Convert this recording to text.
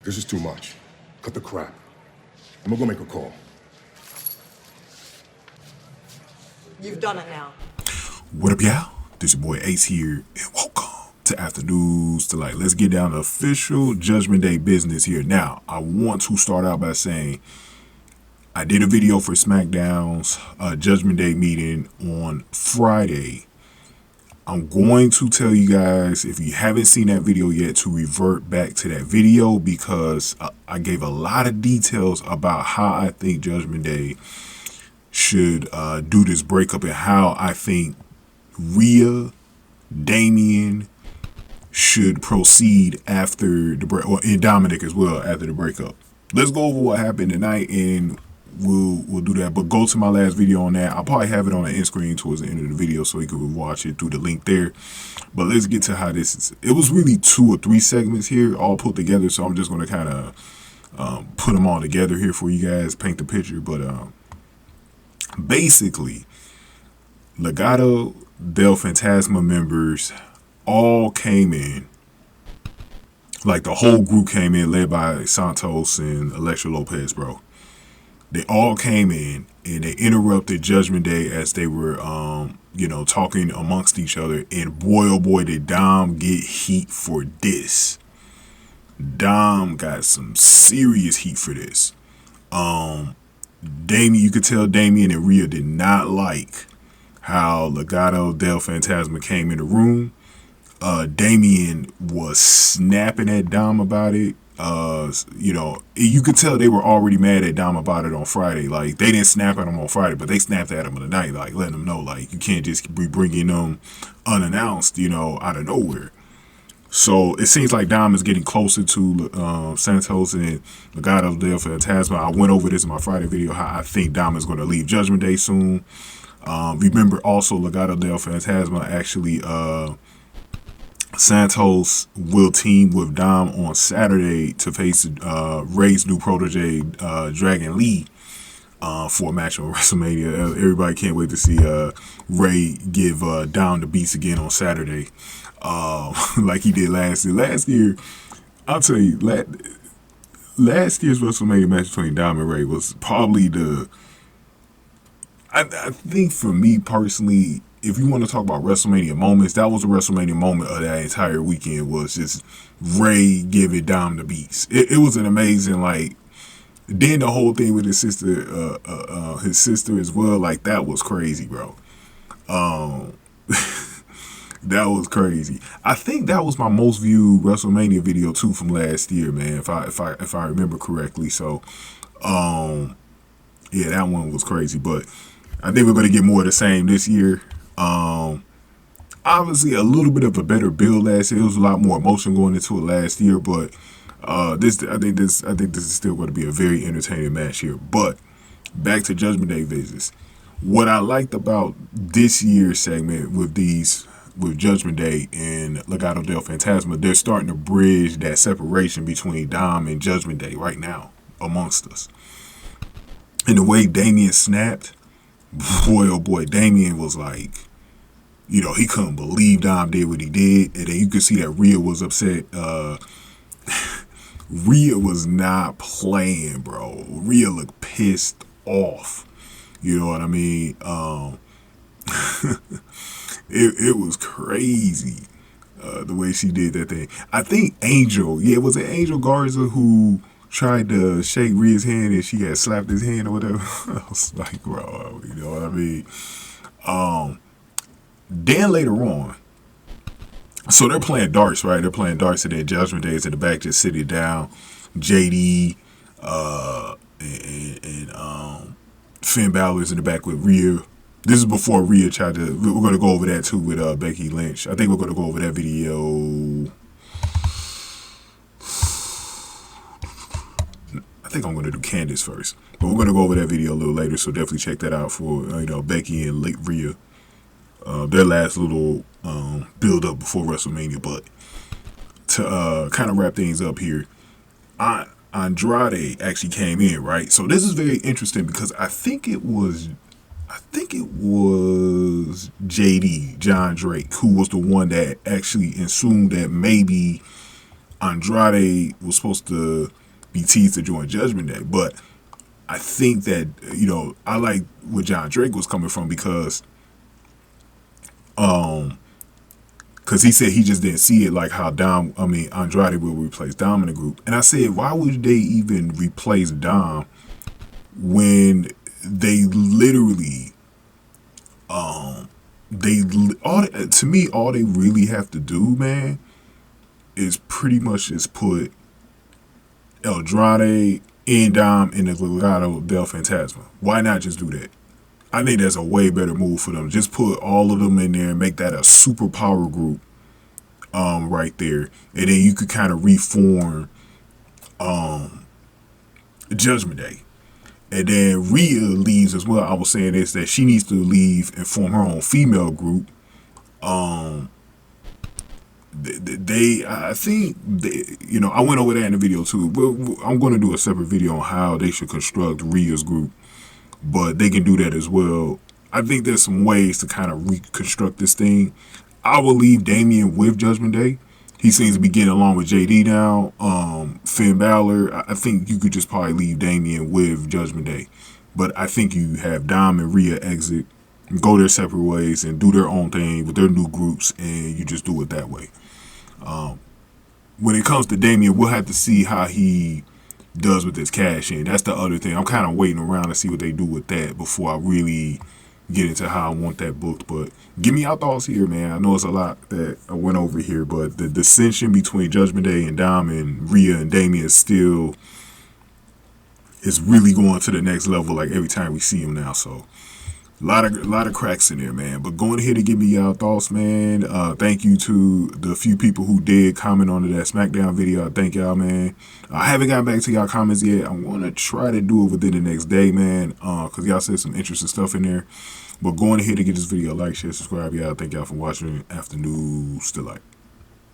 This is too much. Cut the crap. I'm gonna go make a call. You've done it now. What up, y'all? This your boy Ace here, and welcome to Afternoons Delight. Let's get down to official Judgment Day business here. Now, I want to start out by saying I did a video for SmackDown's Judgment Day meeting on Friday. I'm going to tell you guys, if you haven't seen that video yet, to revert back to that video because I gave a lot of details about how I think Judgment Day should do this breakup and how I think Rhea, Damian should proceed after the break, and Dominic as well after the breakup. Let's go over what happened tonight and we'll do that. But go to my last video on that. I'll probably have it on the end screen towards the end of the video so you can watch it through the link there. But let's get to how this is. It was really 2 or 3 segments here all put together, so I'm just going to kind of put them all together here for you guys, paint the picture. But basically, Legado Del Fantasma members all came in. Like the whole group came in, led by Santos and Elektra Lopez, bro. They all came in and they interrupted Judgment Day as they were, talking amongst each other. And boy, oh boy, did Dom get heat for this. Dom got some serious heat for this. Damian, you could tell Damian and Rhea did not like how Legado Del Fantasma came in the room. Damian was snapping at Dom about it. You could tell they were already mad at Dom about it on Friday. Like, they didn't snap at him on Friday, but they snapped at him on the night, like, letting him know, like, you can't just be bringing them unannounced, out of nowhere. So it seems like Dom is getting closer to Santos and Legado Del Fantasma. I went over this in my Friday video, how I think Dom is going to leave Judgment Day soon. Remember also Legado Del Fantasma actually... Santos will team with Dom on Saturday to face Ray's new protege, Dragon Lee, for a match on WrestleMania. Everybody can't wait to see Ray give Dom the beats again on Saturday, like he did last year. Last year, I'll tell you, last year's WrestleMania match between Dom and Ray was probably I think for me personally, if you want to talk about WrestleMania moments, that was a WrestleMania moment of that entire weekend, was just Ray giving Dom the beats. It was an amazing, like, then the whole thing with his sister as well, like, that was crazy, bro. That was crazy. I think that was my most viewed WrestleMania video too from last year, man, if I remember correctly. So, yeah, that one was crazy, but I think we're going to get more of the same this year. Obviously a little bit of a better build last year. There was a lot more emotion going into it last year, but I think this is still going to be a very entertaining match here. But back to Judgment Day visits. What I liked about this year's segment with Judgment Day and Legado Del Fantasma, they're starting to bridge that separation between Dom and Judgment Day right now amongst us. And the way Damian snapped, boy, oh boy, Damian was like, he couldn't believe Dom did what he did. And then you could see that Rhea was upset. Rhea was not playing, bro. Rhea looked pissed off. You know what I mean? It was crazy the way she did that thing. I think was it Angel Garza who tried to shake Rhea's hand and she had slapped his hand or whatever? I was like, bro, you know what I mean? Then later on, so they're playing darts, right? They're playing darts, and then Judgment Day is in the back just sitting down. JD and Finn Balor's in the back with Rhea. This is before Rhea tried to... We're going to go over that too with Becky Lynch. I think we're going to go over that video... I think I'm going to do Candace first. But we're going to go over that video a little later, so definitely check that out for, Becky and Rhea. Their last little build-up before WrestleMania. But to kind of wrap things up here, Andrade actually came in, right? So this is very interesting because I think it was JD, John Drake, who was the one that actually assumed that maybe Andrade was supposed to be teased to join Judgment Day, but I think that, you know, I like where John Drake was coming from because he said he just didn't see it like how Andrade will replace Dom in the group. And I said, why would they even replace Dom when they literally, to me, all they really have to do, man, is pretty much just put Andrade and Dom in the Legado Del Fantasma. Why not just do that? I think that's a way better move for them. Just put all of them in there and make that a superpower group right there. And then you could kind of reform Judgment Day. And then Rhea leaves as well. I was saying this, that she needs to leave and form her own female group. I think, you know, I went over that in the video too. I'm going to do a separate video on how they should construct Rhea's group, but they can do that as well. I think there's some ways to kind of reconstruct this thing. I will leave Damian with Judgment Day. He seems to be getting along with JD now. Finn Balor, I think you could just probably leave Damian with Judgment Day. But I think you have Dom and Rhea exit, go their separate ways, and do their own thing with their new groups, and you just do it that way. When it comes to Damian, we'll have to see how he does with his cash in. That's the other thing. I'm kind of waiting around to see what they do with that before I really get into how I want that booked. But give me your thoughts here, man. I know it's a lot that I went over here, but the dissension between Judgment Day and Dom and Rhea and Damian is really going to the next level, like every time we see him now. So a lot of cracks in there, man. But going ahead and give me your thoughts, man. Thank you to the few people who did comment on that SmackDown video. I thank y'all, man. I haven't gotten back to y'all comments yet. I want to try to do it within the next day, man, because y'all said some interesting stuff in there. But going ahead and get this video a like, share, subscribe, y'all. Thank y'all for watching. Afternoon, still like.